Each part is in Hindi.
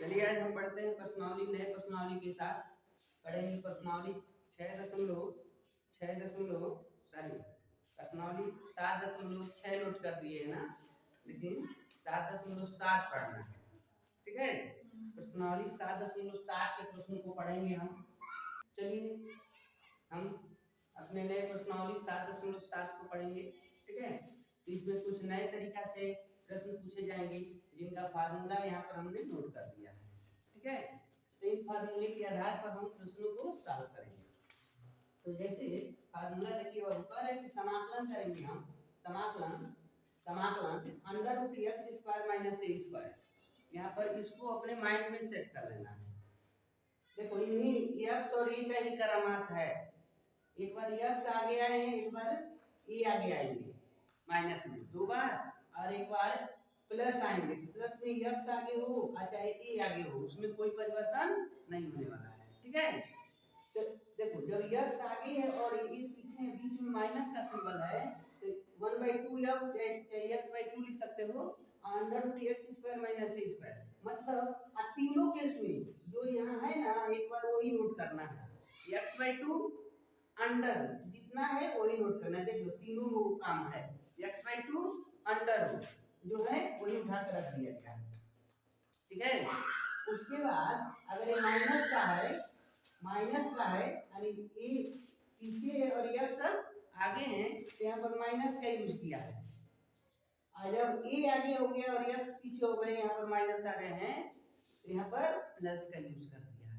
चलिए आज हम पढ़ते हैं प्रश्नावली। नए प्रश्नावली के साथ पढ़ेंगे प्रश्नावली 7.6 नोट कर दिए है ना, लेकिन 7.7 पढ़ना है। ठीक है, प्रश्नावली 7.7 के प्रश्न को पढ़ेंगे हम। चलिए हम अपने नए प्रश्नावली 7.7 को पढ़ेंगे। ठीक है, इसमें कुछ नए तरीका से प्रश्न पूछे जाएंगे जिनका फार्मूला यहाँ पर हमने नोट कर दिया है। ठीक है, तो इन फार्मूले के आधार पर हम प्रश्नों को सॉल्व करेंगे। तो जैसे फार्मूला देखिए, वह ऊपर है कि समाकलन करेंगे हम। समाकलन under root x square minus a square. यहाँ पर इसको अपने माइंड में सेट कर लेना है। देखो इन्हीं एक्स और ए का ही करामात है। एक बार एक्स आगे आए हैं, एक बार ए आगे आएंगे माइनस में, दो बार, और एक बार प्लस आएंगे। तो प्लस में एक्स आगे हो और चाहे ए आगे हो, उसमें कोई परिवर्तन नहीं होने वाला है। ठीक है, तो देखो जब एक्स आगे है और ए पीछे है, बीच में माइनस का सिंबल है, तो 1/2 एक्स चाहे x/2 लिख सकते हो, under root x square minus a square. मतलब तीनों केस में जो यहाँ है ना, एक बार वही नोट करना है। x/2 अंडर जितना है वही नोट करना है। देखो तीनों काम है। x/2 अंडर जो है वही उठा कर रख दिया गया है। ठीक है, उसके बाद अगर ये माइनस का है यानी ए पीछे है और एक्स आगे है, तो यहाँ पर माइनस का यूज किया है। और जब ए आगे हो गया और एक्स पीछे हो गए, यहाँ पर माइनस आ गए हैं, तो यहाँ पर प्लस का यूज कर दिया है।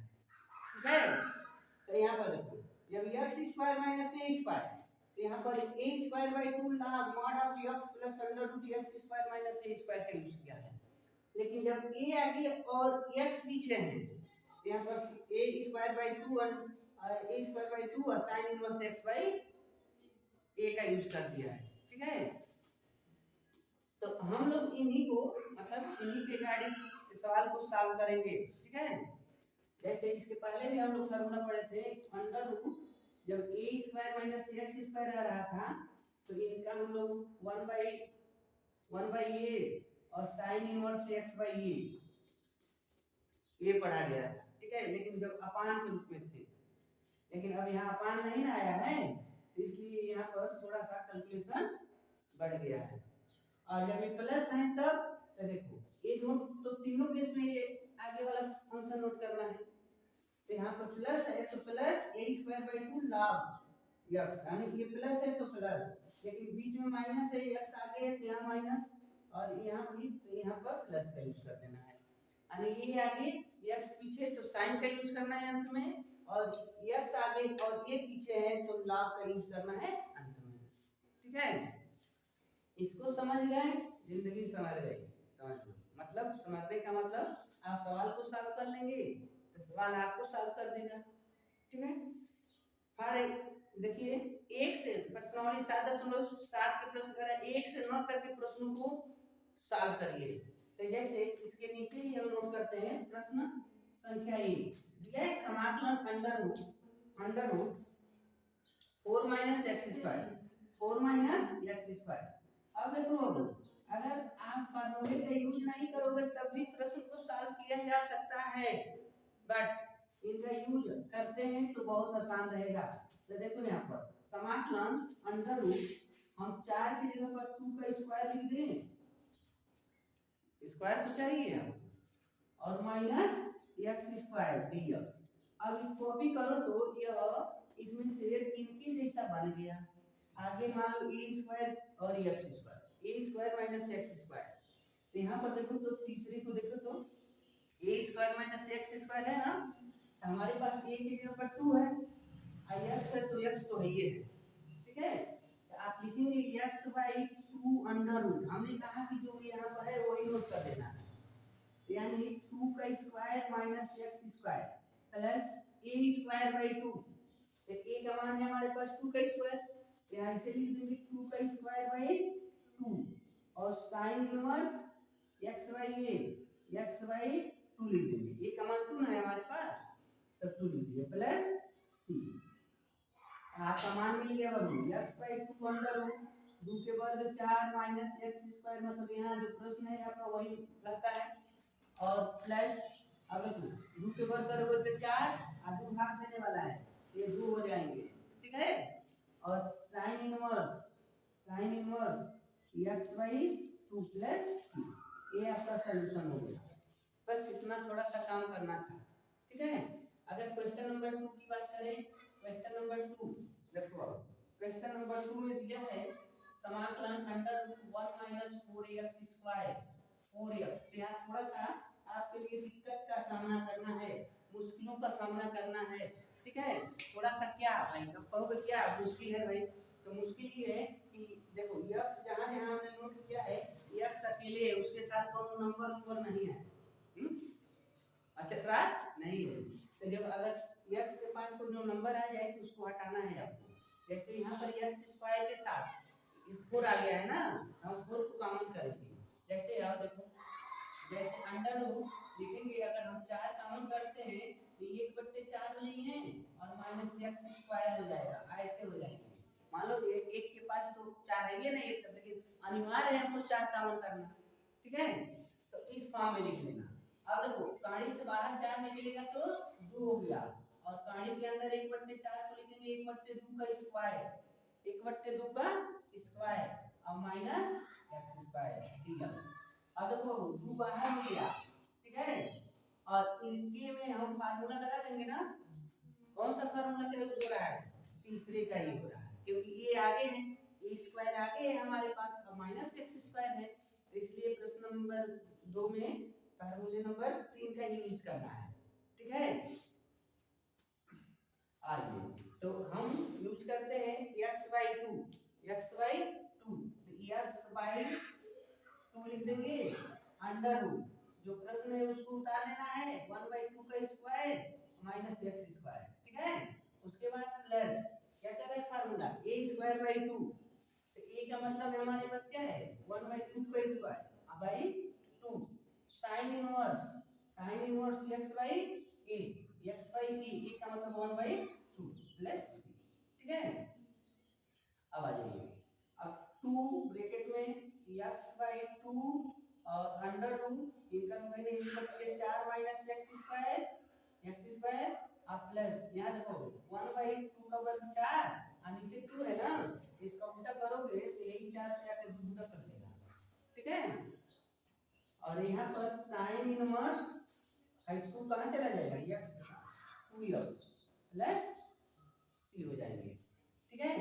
ठीक है, तो यहाँ पर देखो जब x square minus a square, तो यहाँ पर a square by 2 log mod of x plus under root x square minus a square का यूज किया है। लेकिन जब ए आगे और एक्स पीछे है, तो यहाँ पर ए स्क्वायर बाई 2 और साइन इनवर्स एक्स बाई ए का यूज कर दिया है। ठीक है, तो हम लोग इन्हीं को इन्हीं के गाइडेंस सवाल को सॉल्व करेंगे। ठीक है, जैसे इसके पहले भी हम लोग फार्मूला पढ़े थे, अंडर रूट जब ए स्क्वायर माइनस एक्स स्क्वायर आ रहा था, तो इनका हम लोग 1/a और साइन इनवर्स एक्स बाई ए पढ़ा गया था। ठीक है, लेकिन जब अपान के रूप में थे, लेकिन अब यहाँ अपान नहीं ना आया है, इसलिए यहाँ पर थोड़ा सा कैलकुलेशन बढ़ गया है। और जब ये प्लस है तब तो देखो एक नोट, तो तीनों केस में ये आगे वाला फंक्शन नोट करना है। तो यहाँ पर प्लस है तो plus a square by 2 log x, यानी ये प्लस है तो प्लस, लेकिन बीच में माइनस है, एक्स आगे है तो यहाँ माइनस, और यहाँ भी तो यहाँ पर प्लस का यूज कर देना है। यानी ये आगे एक्स पीछे तो साइन का यूज करना है अंत में, और एक्स आगे और ये पीछे है तो log का यूज करना है अंत में। ठीक है, इसको समझ गए, जिंदगी समझ गई। समझ लो, मतलब समझने का मतलब आप सवाल को सॉल्व कर लेंगे तो सवाल आपको सॉल्व कर देगा। ठीक है, देखिए एक से प्रश्नावली 7.7 के प्रश्न करें, 1 से 9 तक के प्रश्नों को सॉल्व करिए। तो जैसे इसके नीचे ही हम नोट करते हैं प्रश्न संख्या 1, यह समाकलन under root 4 minus x square. अब देखो, अगर आप फार्मूले का यूज नहीं करोगे तब भी प्रश्न को सॉल्व किया जा सकता है, बट इनका यूज करते हैं तो बहुत आसान रहेगा। तो देखो यहाँ पर समाकलन अंडर रूट, हम 4 की जगह पर 2 का स्क्वायर लिख दें, स्क्वायर तो चाहिए हम, और माइनस एक्स स्क्वायर dx। अब कॉपी करो तो यह इसमें से इनके जैसा बन गया। आगे मान लो ए स्क्वायर और एक्स स्क्वायर, ए स्क्वायर माइनस एक्स स्क्वायर। तो यहाँ पर देखो तो तीसरे को देखो तो ए स्क्वायर माइनस एक्स स्क्वायर है ना, हमारे पास ए की जगह पर 2 है, एक्स है तो एक्स तो है ये है। ठीक है, तो आप लिखेंगे x/2 अंडर रूट। हमने कहा कि जो यहाँ पर है वही नोट कर देना है, यानी 2 का square minus x square plus a square by 2। तो ए का मान है हमारे पास 2 का स्क्वायर, यहाँ इसे लिख देंगे 2 का स्क्वायर बाई 2, और साइन इनवर्स एक्स बाई 2 लिख देंगे। ए का मान 2 है हमारे पास, तो 2 लिख दिए प्लस सी। आपका मान मिल गया x/2 अंडर रूट 2 के वर्ग 4 माइनस एक्स स्क्वायर, मतलब यहाँ जो प्रश्न है आपका वही रहता है, और प्लस अब देखो 2 के वर्ग करोगे तो 4 और 2 भाग देने वाला है, ये 2 हो जाएंगे, ठीक है। और sine inverse x/2 plus c, ये आपका सॉल्यूशन हो गया। बस इतना थोड़ा सा काम करना था, ठीक है। अगर क्वेश्चन नंबर 2 की बात करें, क्वेश्चन नंबर 2 देखो, क्वेश्चन नंबर 2 में दिया है समाकलन √1 - 4x², 4x। तो यहाँ थोड़ा सा आपके लिए दिक्कत का सामना करना है, मुश्किलों का सामना करना है, ठीक है। थोड़ा सा क्या भाई, अब कहोगे क्या मुश्किल है भाई, तो मुश्किल ये है कि देखो x जहाँ जहाँ हमने नोट किया है x अकेले है, उसके साथ कोनो नंबर नहीं है, अच्छा क्रॉस नहीं है। तो जब अगर x के पास कोई जो नंबर आ जाए तो उसको हटाना है आपको। जैसे यहाँ पर x² के साथ 4 आ गया है ना, हम 4 को कॉमन करेंगे। जैसे आओ देखो, जैसे अंडर रूट लिखेंगे, अगर हम 4 कॉमन करते हैं तो 1/4 नहीं है और -x² हो जाएगा, ऐसे हो जाएंगे। मान लो एक के पास तो 4 है ये नहीं, लेकिन अनिवार्य है हमको 4 कॉमन करना, ठीक है। तो इस फॉर्म में लिख लेना। अब देखो कहानी से बाहर 4 निकलेगा तो 2 हो गया, और कहानी के अंदर 1/4 को लिखेंगे 1/2 का स्क्वायर, 1/2 का स्क्वायर और माइनस x² dx। अब देखो 2 बाहर हो गया, ठीक है। और इनके में हम फार्मूला लगा देंगे ना, कौन सा फार्मूला का यूज हो रहा है, तीसरे का ही हो रहा है, क्योंकि ये आगे है, ये स्क्वायर आगे है हमारे पास और माइनस x² है, तो इसलिए प्रश्न नंबर 2 में फार्मूले नंबर 3 का ही यूज करना है, ठीक है। आगे तो हम यूज करते हैं x/2, x/2 तो x/2 लिख देंगे, अंडर रूट जो प्रश्न है उसको उतार लेना है, 1/2 का स्क्वायर माइनस x², ठीक है। उसके बाद प्लस क्या कर रहे हैं फार्मूला a² 2, तो a का मतलब हमारे पास क्या है 1/2 का square by 2, sine inverse x/a, a का मतलब 1/2 प्लस c, ठीक है। अब आ जाइए, अब 2 ब्रैकेट में x/2 और अंडर रूट इनका हो गया 1/4 माइनस x² और प्लस यहाँ देखो 1/2 का वर्ग 4 और नीचे 2 है ना, इसका उल्टा करोगे तो यही 4 से आके 2 गुना कर देगा, ठीक है। और यहाँ पर साइन इनवर्स 2 कहाँ चला जाएगा, x के पास 2x प्लस c हो जाएंगे, ठीक है।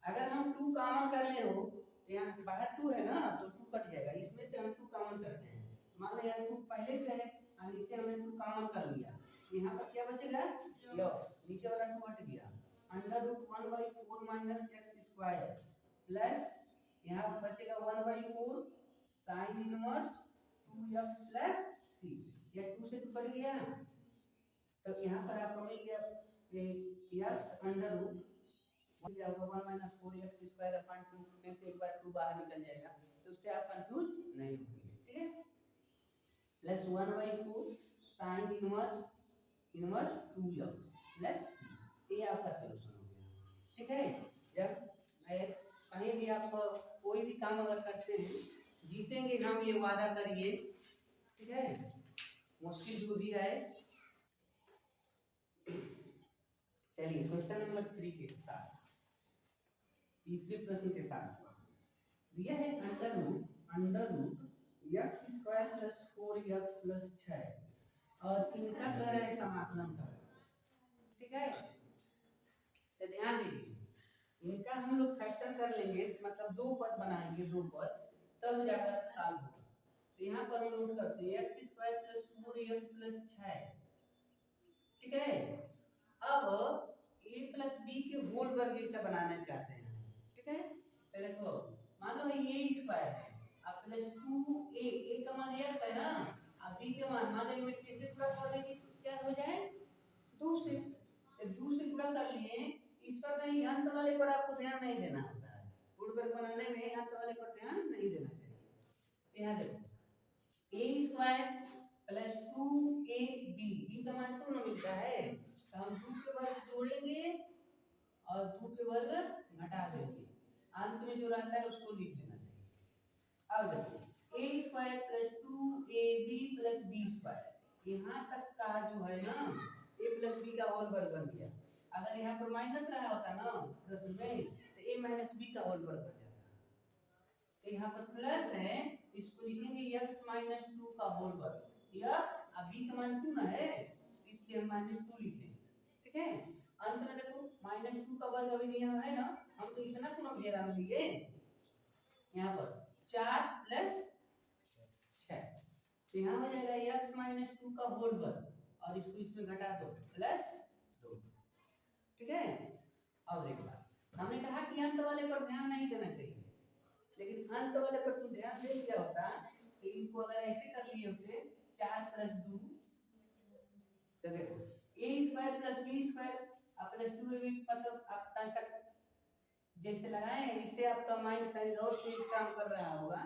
अगर हम 2 कॉमन कर ले हो तो यहाँ बाहर 2 है ना, तो 2 कट जाएगा, इसमें से हम 2 कॉमन करते हैं, मान लो यहाँ 2 पहले से है और नीचे हमने 2 कॉमन कर लिया, यहाँ पर क्या बचेगा यस, नीचे वाला 2 हट गया, under root 1/4 minus x² plus यहाँ पर बचेगा 1/4 sine inverse 2x plus c, ये 2 से 2 कट गया, तो यहाँ पर आपको मिल गया x अंडर रूट 1 - 4x² अपन 2 में से एक बार 2 बाहर निकल जाएगा, तो उससे आप कंफ्यूज नहीं होंगे, ठीक है। Plus 1/4 sine inverse 2x plus c, ये आपका सॉल्यूशन हो गया, ठीक है। जब कहीं भी आप कोई भी काम अगर करते हैं, जीतेंगे हम ये वादा करिए, ठीक है, मुश्किल जो भी आए। चलिए क्वेश्चन नंबर 3 के साथ, तीसरे प्रश्न के साथ दिया है under root x² plus 4x plus 6 और इनका कह रहे हैं समाकलन करें, ठीक है। तो ध्यान दीजिए, इनका हम लोग फैक्टर कर लेंगे, मतलब 2 पद बनाएंगे, 2 पद, तब जाकर सॉल्व होगा। तो यहाँ पर हम नोट करते हैं x² प्लस 4x प्लस 6, ठीक है। अब a प्लस b के होल वर्ग जैसा बनाना चाहते हैं, ठीक है। तो देखो मान लो ये स्क्वायर है अब प्लस 2a का मान x है ना, अब b का मान मान लो कैसे गुणा कर देंगे 4 हो जाए 2 से, तो 2 से गुणा कर लिए, इस पर नहीं अंत वाले पर आपको ध्यान नहीं देना होता है, होल वर्ग बनाने में अंत वाले पर ध्यान नहीं देना चाहिए। यहाँ देखो a² प्लस 2ab, b का मान 2 ना मिलता है, तो हम 2 के वर्ग जोड़ेंगे और 2 के वर्ग घटा देंगे, अंत में जो रहता है उसको लिख लेना चाहिए। अब देखो a² plus 2ab plus b², यहाँ तक का जो है ना a प्लस बी का होल वर्ग बन गया। अगर यहाँ पर माइनस रहा होता ना प्रश्न में तो a माइनस बी का होल वर्ग बन जाता। तो यहाँ पर प्लस है, इसको लिखेंगे x माइनस 2 का होल वर्ग। x अभी का मान 2 ना है, इसलिए हम माइनस 2 लिखेंगे। ठीक है, अंत में देखो माइनस 2 का वर्ग अभी यहाँ है ना, हम तो इतना क्यों घेरा में लिए, यहाँ पर 4 प्लस 6, तो यहाँ हो जाएगा x माइनस 2 का होल वर्ग और इसको इसमें घटा दो प्लस 2। ठीक है, अब एक बात हमने कहा कि अंत वाले पर ध्यान नहीं देना चाहिए, लेकिन अंत वाले पर तुम ध्यान दे दिया होता तो इनको अगर ऐसे कर लिए होते 4 प्लस 2, तो देखो a square plus b square plus 2 भी मतलब आप तक जैसे लगाए हैं, इससे आपका माइंड तनी और तेज काम कर रहा होगा,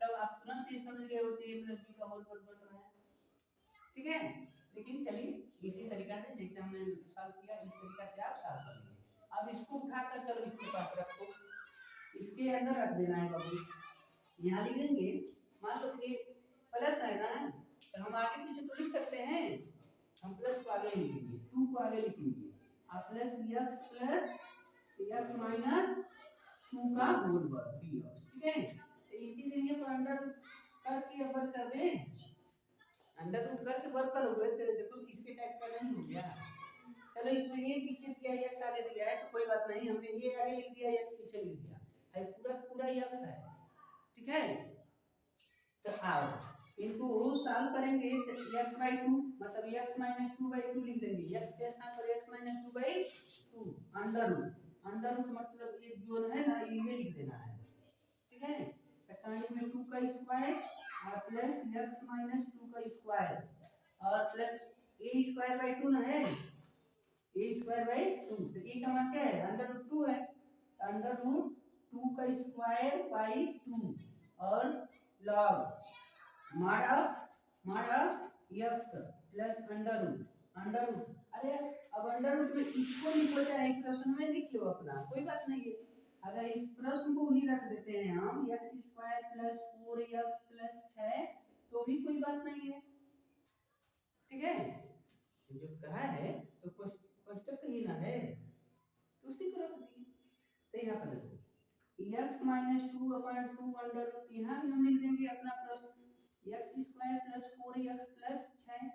तब आप तुरंत ये समझ गए होते a प्लस b का होल वर्ग बन रहा है। ठीक है, लेकिन चलिए इसी तरीका से जैसे हमने सॉल्व किया इस तरीका से आप सॉल्व करेंगे। अब इसको उठाकर चलो इसके पास रखो, इसके अंदर रख देना है बाबू, यहाँ लिखेंगे मान लो ये प्लस है ना, तो हम आगे पीछे तो लिख सकते हैं, हम प्लस को आगे लिखेंगे, 2 को आगे लिखेंगे और प्लस x माइनस 2 का होल वर्ग dx। ठीक है, तो इनके लिए पर अंडर करके वर्ग कर दें, अंडर रूट करके वर्ग करोगे तो देखो इसके टाइप का नहीं हो गया। चलो इसमें ये पीछे दिया है x आगे दिया है तो कोई बात नहीं, हमने ये आगे लिख दिया x पीछे लिख दिया है, पूरा पूरा x है। ठीक है, तो आओ इनको सॉल्व करेंगे तो x/2 मतलब x माइनस 2/2 लिख देंगे, x के स्थान पर x माइनस 2/2 अंडर रूट मतलब ये जो है ना ये लिख देना है। ठीक है, तो कहानी में 2 का स्क्वायर और प्लस x माइनस 2 का स्क्वायर और प्लस a स्क्वायर बाय 2 ना है, a स्क्वायर बाय 2, तो a का मान क्या है अंडर रूट 2 है, अंडर रूट 2 का स्क्वायर बाय 2 और log mod of x plus under root अरे अब अंडर रूट में इसको नहीं बोलते हैं, प्रश्न में लिख लो अपना, कोई बात नहीं है। अगर इस प्रश्न को ही रख देते हैं हम x square plus 4x plus 6 तो भी कोई बात नहीं है। ठीक है, जो कहा है तो कोष्टक ही ना है तो उसी को रख दिए। तो यहाँ पर देखो x minus 2 upon 2 under root, यहाँ भी हम लिख देंगे अपना प्रश्न x square plus 4x plus 6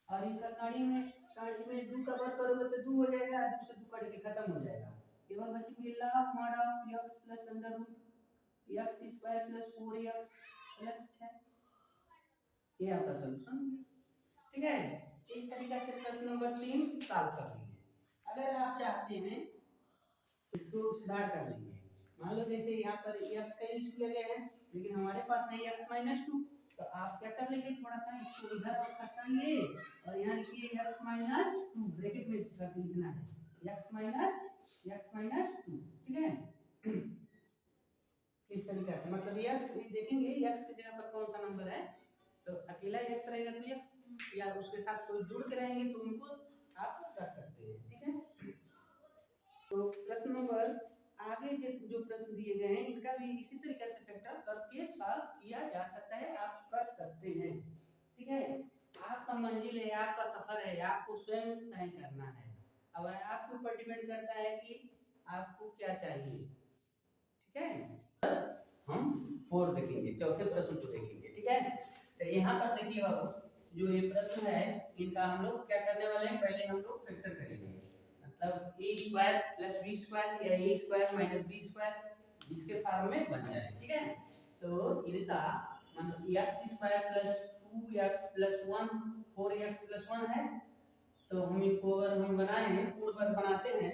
और इनका कड़ी में 2 का वर्ग करोगे तो 2 हो जाएगा, 2 से 2 कट के खत्म हो जाएगा, केवल बचेगी log mod of x plus under root x square plus 4x plus 6, ये आपका सॉल्यूशन है। ठीक है, इस तरीके से प्रश्न नंबर 3 सॉल्व कर लीजिए। अगर आप चाहते हैं इसको सुधार कर लेंगे, मान लो जैसे यहाँ पर x का यूज किया गया है लेकिन हमारे पास है x माइनस 2, तो आप क्या कर लेंगे थोड़ा सा इसको इधर खसकाइए और यहाँ लिखिए x माइनस 2 ब्रैकेट में करके लिखना है x माइनस 2। ठीक है, इस तरीके से मतलब x देखेंगे x की जगह पर कौन सा नंबर है, तो अकेला x रहेगा तो x या उसके साथ कोई जुड़ के रहेंगे तो उनको आप रख सकते हैं। ठीक है, तो प्रश्न नंबर आगे जो प्रश्न दिए गए हैं इनका भी इसी तरीके से फैक्टर करके सॉल्व किया जा सकता है, आप कर सकते हैं। ठीक है, आपका मंजिल है, आपका सफर है, आपको स्वयं तय करना है, अब आपके ऊपर डिपेंड करता है कि आपको क्या चाहिए। ठीक है, हम 4 देखेंगे, चौथे प्रश्न को देखेंगे। ठीक है, तो यहाँ पर देखिए बाबू जो ये प्रश्न है इनका हम लोग क्या करने वाले हैं, पहले हम लोग फैक्टर करेंगे, मतलब a square plus b square या a square minus b square इसके फॉर्म में बन जाए। ठीक है, तो इनका मतलब x square plus 2x plus 1 4x plus 1 है, तो हम इनको अगर हम बनाएं पूर्ण वर्ग बनाते हैं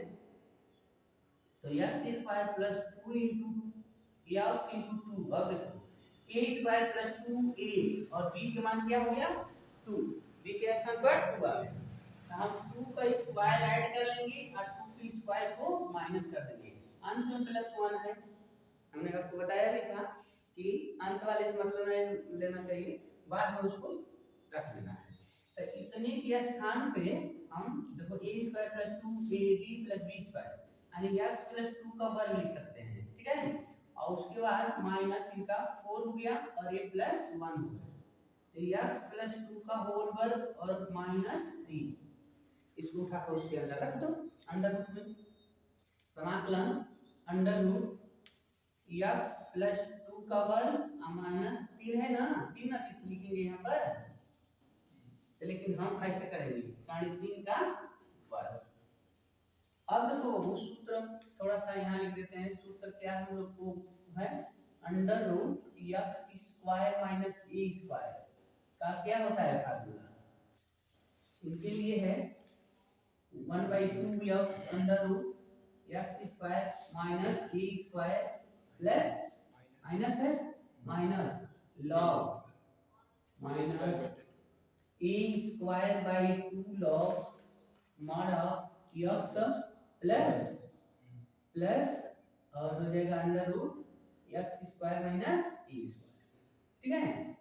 तो x square plus 2 into x into 2, अब देखो a स्क्वायर प्लस 2a और b का मान क्या हो गया 2, b के स्थान पर 2 आ गया, हम 2 का स्क्वायर ऐड कर लेंगे और 2 के स्क्वायर को माइनस कर देंगे, अंत में प्लस 1 है। हमने आपको बताया भी था कि अंत वाले से मतलब लेना चाहिए, बाद में उसको रख लेना है। तो इतने के स्थान पे हम देखो a square plus 2ab plus b square यानी x प्लस 2 का वर्ग लिख सकते हैं। ठीक है, और उसके बाद माइनस इनका 4 हो गया और a प्लस 1 हो गया। तो x प्लस 2 का होल वर्ग और माइनस 3, इसको उठाकर उसके अंदर रख दो अंडर रूट में। समाकलन अंडर रूट x प्लस 2 का वर्ग माइनस 3 है ना, 3 ना लिखेंगे यहाँ पर, लेकिन हम ऐसे करेंगे यानी 3 का वर्ग। अब देखो सूत्र थोड़ा सा यहाँ लिख देते हैं। सूत्र क्या है हम लोग को है, under root x square minus a square का क्या होता है फार्मूला, इनके लिए है 1/2 x under root x square minus a square plus minus है minus log minus a square by 2 log mod of x plus और हो जाएगा under root x square minus a square. ठीक है,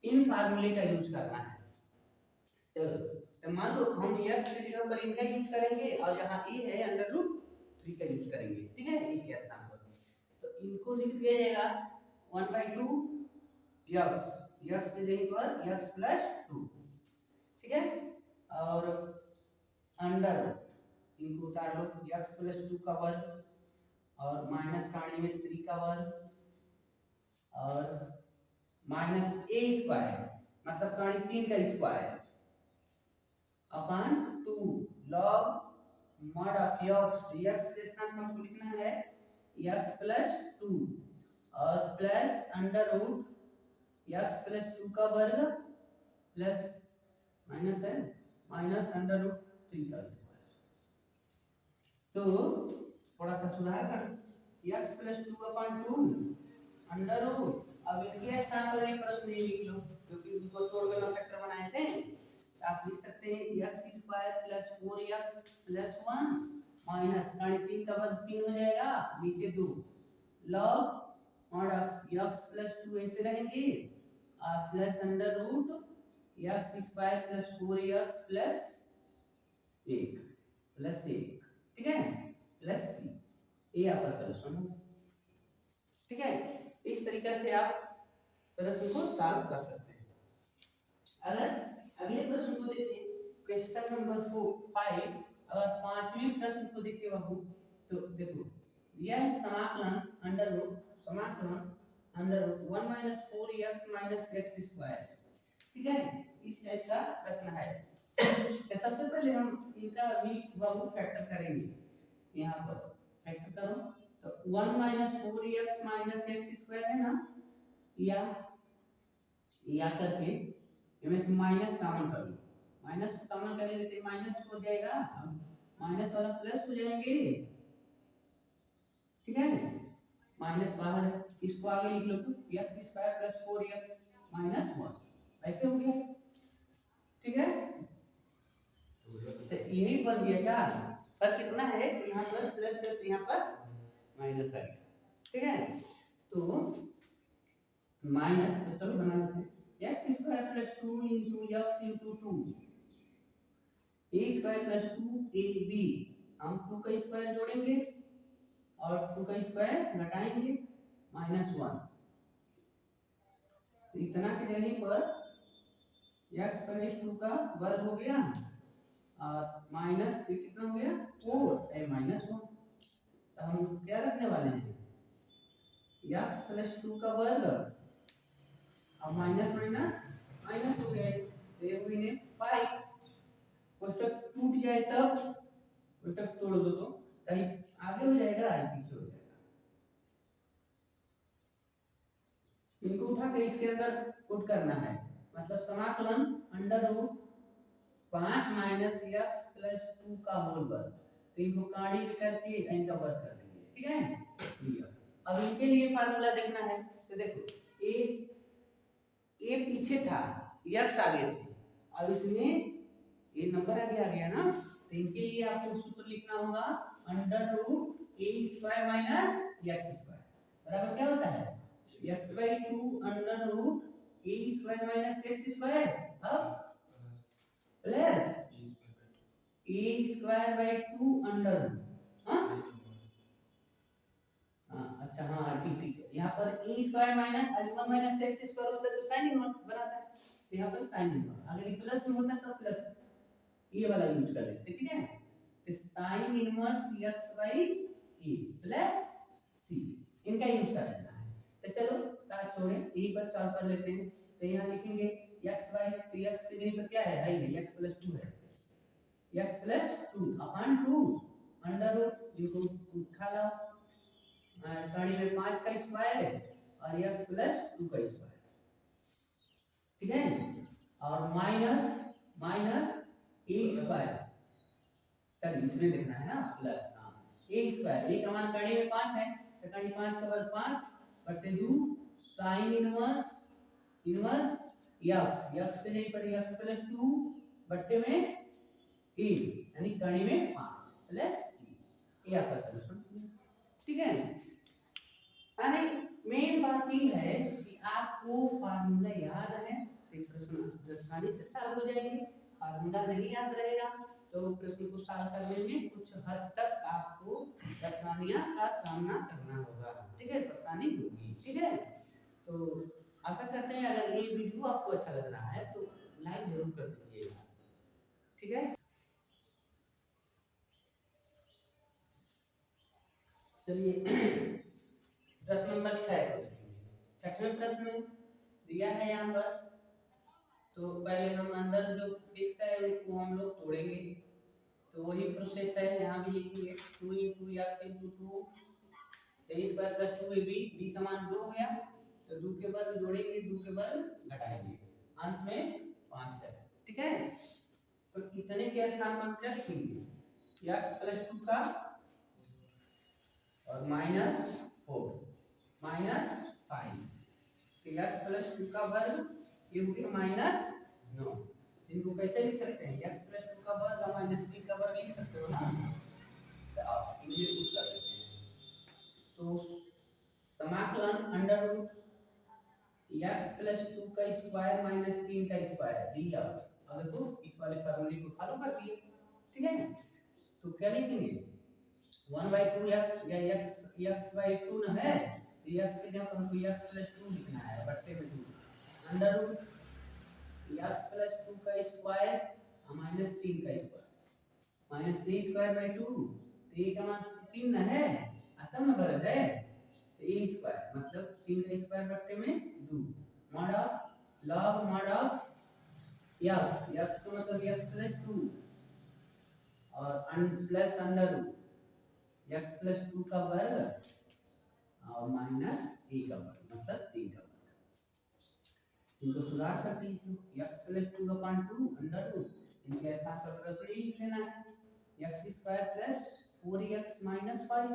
इन फार्मूले का यूज करना है। चलो तो मान लो हम x की जगह पर इनका यूज करेंगे और यहाँ e है अंडर रूट 3 का यूज करेंगे। ठीक है, ये क्या था तो इनको लिख दिया जाएगा 1/2 x के जगह पर x प्लस 2। ठीक है, और अंडर इनको उतार लो x प्लस 2 का वर्ग और माइनस काणी में 3 का वर्ग और माइनस ए स्क्वायर मतलब काणी 3 का square upon 2 log mod of x के स्थान पर हमको लिखना है x प्लस 2 और plus under root x plus 2 का वर्ग प्लस माइनस है माइनस अंडर रूट 3 का स्क्वायर। तो थोड़ा सा सुधार कर x प्लस 2/2 अंडर रूट, अब इनके स्थान पर एक प्रश्न ये लिख लो क्योंकि इनको तोड़कर ना फैक्टर बनाए थे। आप लिख सकते हैं x square plus 4x plus 1 minus काणी 3 का वर्ग 3 हो जाएगा नीचे 2 log mod of x plus 2 ऐसे रहेंगे और plus under root x square plus 4x plus 1 plus 1। ठीक है, प्लस 3, ये आपका सॉल्यूशन है। ठीक है, इस तरीके से आप प्रश्न को सॉल्व कर सकते हैं। अगर अगले प्रश्न को देखें क्वेश्चन नंबर 5, अगर पांचवें प्रश्न को देखें बाबू तो देखो यह समाकलन under root 1 - 4x - x square. ठीक है, इस टाइप का प्रश्न है। तो सबसे पहले हम इनका भी बाबू फैक्टर करेंगे। यहाँ पर फैक्टर करो तो 1 - 4x - x स्क्वायर है ना, या करके इनमें से माइनस कॉमन कर लो, माइनस कॉमन करेंगे तो माइनस हो जाएगा, माइनस वाला प्लस हो जाएंगे। ठीक है, माइनस बाहर है, इसको आगे लिख लो तो x स्क्वायर प्लस 4x - 1 ऐसे हो गया। ठीक है, तो यही बन गया क्या, पर कितना है यहाँ पर प्लस है यहाँ पर माइनस आ गया। ठीक है, तो माइनस तो चलो बना लेते हैं x square plus 2 into x into 2 a square plus 2ab, हम 2 का स्क्वायर जोड़ेंगे और 2 का स्क्वायर घटाएंगे -1, तो इतना के जगह पर x प्लस 2 का वर्ग हो गया और माइनस से कितना हो गया 4 -1। तो हम क्या रखने वाले हैं x प्लस 2 का वर्ग, अब माइनस माइनस माइनस हो गया तो ये हुई ने 5, कोष्टक टूट जाए तब कोष्टक तोड़ दो तो कहीं आगे हो जाएगा या पीछे हो जाएगा। इनको उठा के इसके अंदर पुट करना है, मतलब समाकलन under root 5 minus x plus 2 का होल वर्ग, तो इनको काढ़ी में करके इनका वर्ग कर देंगे। ठीक है, अब इनके लिए फार्मूला देखना है तो देखो ए पीछे था x आगे थे, अब इसमें ये नंबर आगे आ गया ना, तो इनके लिए आपको सूत्र लिखना होगा under root a square minus x square बराबर क्या होता है x/2 under root a square minus x square, अब plus a square by 2 under root, अच्छा हाँ ठीक ठीक, यहाँ पर a square minus 1 minus x square होता है तो साइन इनवर्स बनाता है, तो यहाँ पर साइन इनवर्स, अगर ये प्लस में होता तो प्लस ये वाला यूज कर लेते, ठीक है। तो sine inverse x by a plus c, इनका यूज कर लेना है। तो चलो का छोड़े, यही पर सॉल्व कर लेते हैं। तो यहाँ लिखेंगे x बाई, तो x से नहीं तो क्या है, हाई है, x प्लस 2 है, x plus 2 upon 2 under root, इनको उठा लो, कड़ी में 5 का स्क्वायर और x प्लस 2 का स्क्वायर, ठीक है। और माइनस माइनस ए स्क्वायर, चलिए इसमें देखना है ना, प्लस ए स्क्वायर, ए का मान कड़ी में 5 है, तो कड़ी 5 का बल 5 बटे 2 साइन इनवर्स इनवर्स x से नहीं पर x प्लस 2 बटे में ए, यानी कड़ी में 5 प्लस ये आपका सॉल्यूशन, ठीक है। अरे मेन बात ये है कि आपको फार्मूला याद है तो प्रश्न आसानी से सॉल्व हो जाएगी। फार्मूला नहीं याद रहेगा तो प्रश्न को सॉल्व करने में कुछ हद तक आपको परेशानियां का सामना करना होगा, ठीक है, परेशानी होगी, ठीक है। तो आशा करते हैं अगर ये वीडियो आपको अच्छा लग रहा है तो लाइक जरूर कर दीजिएगा, ठीक है। चलिए प्रश्न नंबर 6 को देखेंगे। छठवें प्रश्न में दिया है यहाँ पर, तो पहले हम अंदर जो फिक्स है उनको हम लोग तोड़ेंगे, तो वही प्रोसेस है, यहाँ भी लिखेंगे 2 × x × 2 a square plus 2ab, b का मान 2 हो गया, तो 2 के वर्ग जोड़ेंगे, 2 के वर्ग घटाएंगे, अंत में 5 है, ठीक है। तो इतने के स्थान पर रखेंगे x प्लस 2 का और माइनस 4 माइनस 5, तो x प्लस 2 का वर्ग ये हो गया माइनस 9, इनको कैसे लिख सकते हैं, x प्लस 2 का वर्ग और माइनस 3 का वर्ग लिख सकते हो ना, तो आप इन्हें पुट कर देते हैं। तो समाकलन अंडर रूट x प्लस 2 का स्क्वायर माइनस 3 का स्क्वायर dx, अब देखो इस वाले फार्मूले को फॉलो कर दिए, ठीक है। तो क्या लिखेंगे 1/2x या x/2 न है, तो x के जगह हमको x प्लस 2 लिखना है बट्टे में 2 अंडर रूट x प्लस 2 का स्क्वायर माइनस 3 का स्क्वायर माइनस 3 स्क्वायर बाय 2, तो ये का मान 3 न है, आता न बराबर है, तो a स्क्वायर मतलब 3 का स्क्वायर बट्टे में 2 mod of log mod of x का मतलब x प्लस 2 और plus under root x plus 2 का वर्ग और माइनस a का वर्ग मतलब 3 का वर्ग, इनको सुधार कर दीजिए x plus 2 upon 2 under root, इनके स्थान पर प्लस लिख लेना है x square plus 4x minus 5,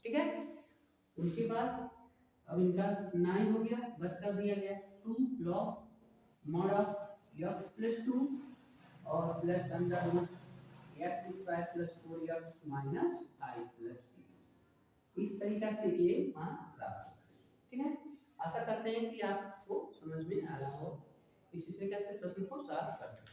ठीक है। उसके बाद अब इनका 9 हो गया, रद्द कर दिया गया, 2 log mod of x plus 2 और plus under root x square plus 4x minus 5 plus 3, इस तरीका से ये मान प्राप्त होगा, ठीक है। आशा करते हैं कि आपको समझ में आ रहा हो, इसी तरीके से प्रश्न को सॉल्व कर सकते हैं।